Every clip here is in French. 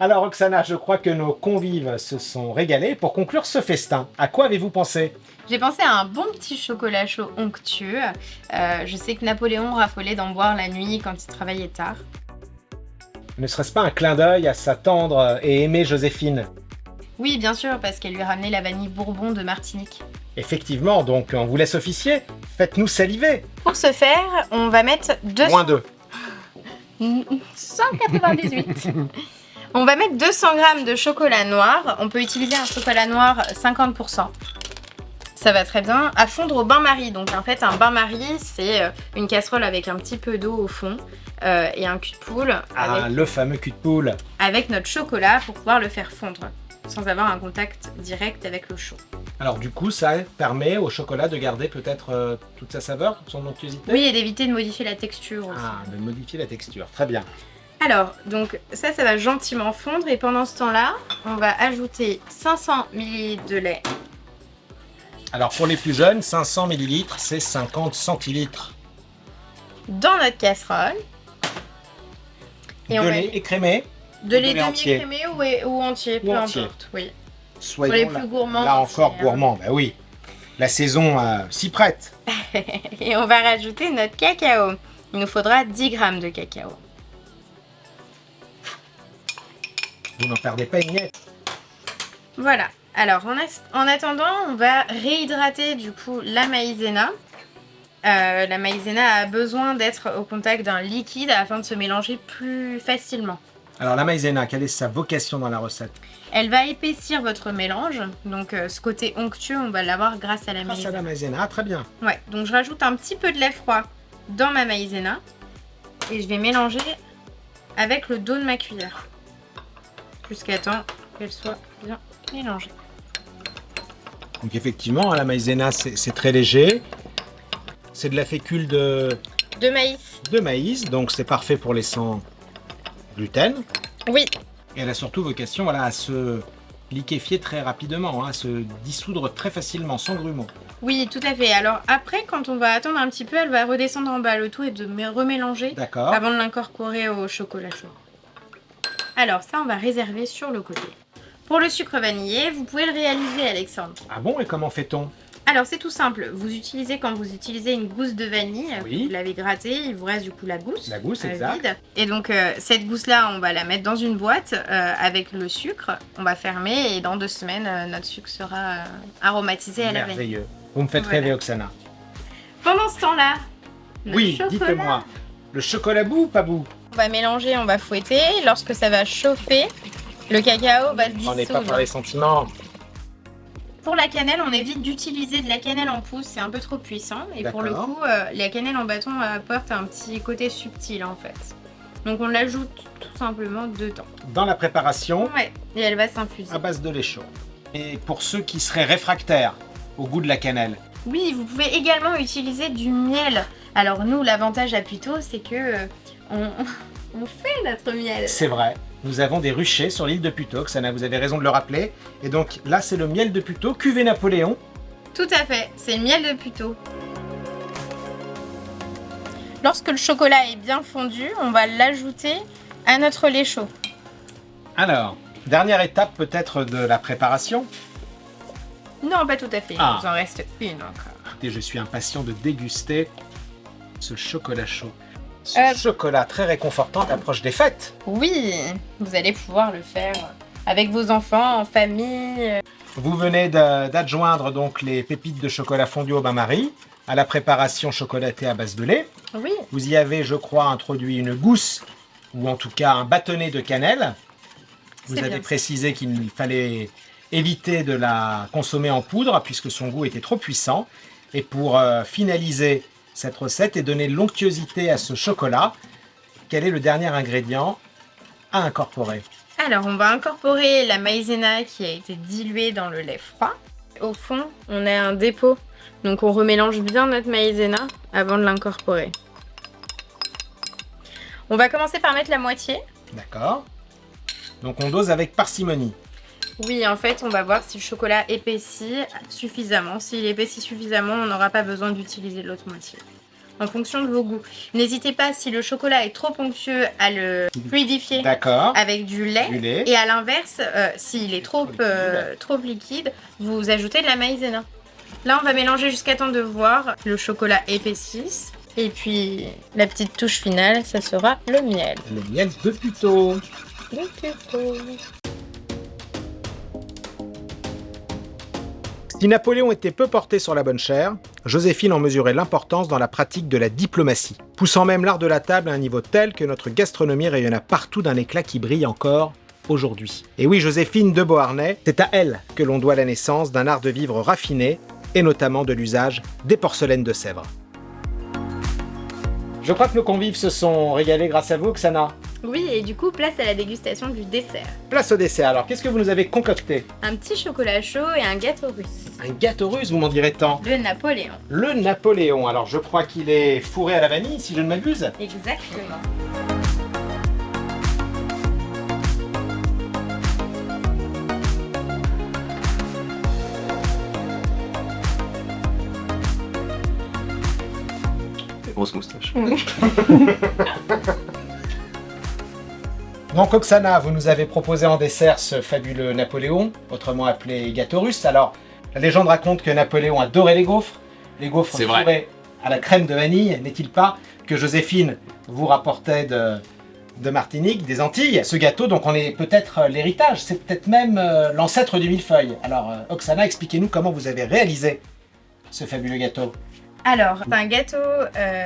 Alors Roxana, je crois que nos convives se sont régalés. Pour conclure ce festin, à quoi avez-vous pensé? J'ai pensé à un bon petit chocolat chaud onctueux. Je sais que Napoléon raffolait d'en boire la nuit quand il travaillait tard. Ne serait-ce pas un clin d'œil à sa tendre et aimée Joséphine? Oui, bien sûr, parce qu'elle lui ramenait la vanille Bourbon de Martinique. Effectivement, donc on vous laisse officier. Faites-nous saliver. Pour ce faire, on va mettre Moins 2. 198. On va mettre 200 g de chocolat noir. On peut utiliser un chocolat noir 50%. Ça va très bien. À fondre au bain-marie. Donc en fait, un bain-marie, c'est une casserole avec un petit peu d'eau au fond et un cul de poule Le fameux cul de poule. avec notre chocolat pour pouvoir le faire fondre sans avoir un contact direct avec l'eau chaude. Alors du coup, ça permet au chocolat de garder peut-être toute sa saveur, son onctuosité? Oui, et d'éviter de modifier la texture aussi. Ah, de modifier la texture. Très bien. Alors, donc ça va gentiment fondre et pendant ce temps-là, on va ajouter 500 ml de lait. Alors pour les plus jeunes, 500 ml, c'est 50 centilitres. Dans notre casserole. Et De on lait met écrémé. de lait lait entier. demi-écrémé ou entier, peu entier. importe. Oui. Soyons Pour les plus gourmands, là encore c'est, gourmands, bah oui. La saison s'y prête. Et on va rajouter notre cacao. Il nous faudra 10 g de cacao. Vous n'en perdez pas une miette. Voilà. Alors, en attendant, on va réhydrater du coup la maïzena. La maïzena a besoin d'être au contact d'un liquide afin de se mélanger plus facilement. Alors la maïzena, quelle est sa vocation dans la recette? Elle va épaissir votre mélange. Donc ce côté onctueux, on va l'avoir grâce à la Grâce à maïzena. la maïzena, très bien. Ouais, donc je rajoute un petit peu de lait froid dans ma maïzena. Et je vais mélanger avec le dos de ma cuillère. Jusqu'à temps qu'elle soit bien mélangée. Donc effectivement, la maïzena, c'est très léger. C'est de la fécule De maïs. de maïs, donc c'est parfait pour les sans gluten. Oui. Et elle a surtout vocation à se liquéfier très rapidement, à se dissoudre très facilement, sans grumeaux. Oui, tout à fait. Alors après, quand on va attendre un petit peu, elle va redescendre en bas. Le tout est de remélanger D'accord. avant de l'incorporer au chocolat chaud. Alors ça, on va réserver sur le côté. Pour le sucre vanillé, vous pouvez le réaliser, Alexandre. Ah bon, et comment fait-on? Alors c'est tout simple. Quand vous utilisez une gousse de vanille, Oui. vous l'avez grattée, il vous reste du coup la gousse. La gousse, exact. Vide. Et donc cette gousse-là, on va la mettre dans une boîte avec le sucre. On va fermer et dans 2 semaines, notre sucre sera aromatisé à la vanille. Merveilleux. Vous me faites Voilà. rêver, Oksana. Pendant ce temps-là, le Oui, chocolat. dites-moi. Le chocolat bout ou pas bout? On va mélanger, on va fouetter. Lorsque ça va chauffer, le cacao va se On n'est pas dissoudre. par les sentiments. Pour la cannelle, on évite d'utiliser de la cannelle en poudre, c'est un peu trop puissant. Et pour le D'accord. coup, la cannelle en bâton apporte un petit côté subtil en fait. Donc on l'ajoute tout simplement dedans. Dans la préparation, Ouais, et elle va s'infuser. à base de lait chaud. Et pour ceux qui seraient réfractaires au goût de la cannelle, Oui, vous pouvez également utiliser du miel. Alors nous, l'avantage à Puteaux, c'est que on fait notre miel. c'est vrai. Nous avons des ruchers sur l'île de Puteaux, Oksana, vous avez raison de le rappeler. Et donc là, c'est le miel de Puteaux, cuvée Napoléon. Tout à fait, c'est le miel de Puteaux. Lorsque le chocolat est bien fondu, on va l'ajouter à notre lait chaud. Alors, dernière étape peut-être de la préparation. Non, pas tout à fait, Ah. il nous en reste une encore. Écoutez, je suis impatient de déguster ce chocolat chaud. Ce Euh. chocolat très réconfortant approche des fêtes. Oui, vous allez pouvoir le faire avec vos enfants, en famille. Vous venez d'adjoindre donc les pépites de chocolat fondu au bain-marie à la préparation chocolatée à base de lait. Oui, Vous y avez, je crois, introduit une gousse, ou en tout cas un bâtonnet de cannelle. Vous C'est avez bien. précisé qu'il fallait éviter de la consommer en poudre, puisque son goût était trop puissant. Et pour finaliser cette recette et donner l'onctuosité à ce chocolat, quel est le dernier ingrédient à incorporer? alors on va incorporer la maïzena qui a été diluée dans le lait froid. Au fond, on a un dépôt, donc on remélange bien notre maïzena avant de l'incorporer. On va commencer par mettre la moitié. D'accord. Donc on dose avec parcimonie. Oui, en fait, on va voir si le chocolat épaissit suffisamment. S'il épaissit suffisamment, on n'aura pas besoin d'utiliser l'autre moitié. en fonction de vos goûts. N'hésitez pas, si le chocolat est trop onctueux, à le fluidifier D'accord. avec du lait. Du lait. Et à l'inverse, s'il est trop liquide, vous ajoutez de la maïzena. Là, on va mélanger jusqu'à temps de voir le chocolat épaississe. Et puis, la petite touche finale, ça sera le miel. Le miel de Puteaux. Si Napoléon était peu porté sur la bonne chère, Joséphine en mesurait l'importance dans la pratique de la diplomatie, poussant même l'art de la table à un niveau tel que notre gastronomie rayonna partout d'un éclat qui brille encore aujourd'hui. Et oui, Joséphine de Beauharnais, c'est à elle que l'on doit la naissance d'un art de vivre raffiné, et notamment de l'usage des porcelaines de Sèvres. Je crois que nos convives se sont régalés grâce à vous, Oksana. Oui, et du coup, place à la dégustation du dessert. Place au dessert, alors qu'est-ce que vous nous avez concocté? Un petit chocolat chaud et un gâteau russe. Un gâteau russe, vous m'en direz tant? Le Napoléon. Le Napoléon, alors je crois qu'il est fourré à la vanille, si je ne m'abuse. Exactement. Grosse moustache. Donc Oksana, vous nous avez proposé en dessert ce fabuleux Napoléon, autrement appelé gâteau russe. Alors, la légende raconte que Napoléon adorait les gaufres C'est vrai. fourrés à la crème de vanille, n'est-il pas, que Joséphine vous rapportait de Martinique, des Antilles. Ce gâteau, donc on est peut-être l'héritage, c'est peut-être même l'ancêtre du millefeuille. Alors Oksana, expliquez-nous comment vous avez réalisé ce fabuleux gâteau. Alors, c'est un gâteau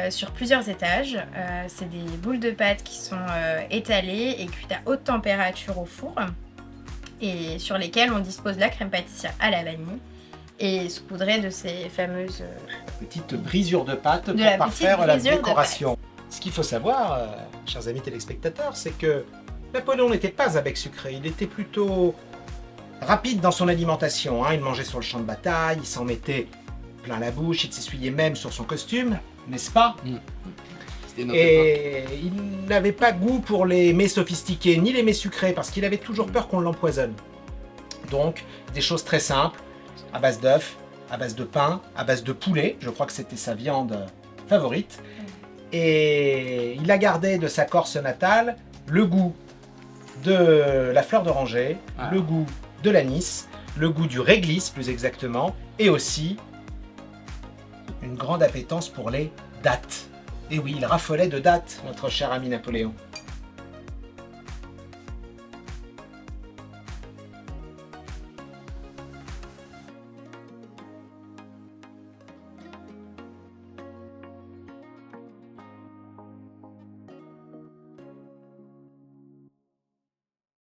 sur plusieurs étages. C'est des boules de pâte qui sont étalées et cuites à haute température au four et sur lesquelles on dispose de la crème pâtissière à la vanille et saupoudrée de ces fameuses... Petite brisure de pâte De pour la parfaire petite la brisure de décoration. Ce qu'il faut savoir, chers amis téléspectateurs, c'est que Napoléon n'était pas un bec sucré, il était plutôt rapide dans son alimentation. Il mangeait sur le champ de bataille, il s'en mettait plein la bouche, il s'essuyait même sur son costume, n'est-ce pas? Et il n'avait pas goût pour les mets sophistiqués, ni les mets sucrés, parce qu'il avait toujours peur qu'on l'empoisonne. Donc, des choses très simples, à base d'œufs, à base de pain, à base de poulet, je crois que c'était sa viande favorite. Et il a gardé de sa Corse natale le goût de la fleur d'oranger, le goût de l'anis, le goût du réglisse plus exactement, et aussi une grande appétence pour les dattes. Et oui, il raffolait de dattes, notre cher ami Napoléon.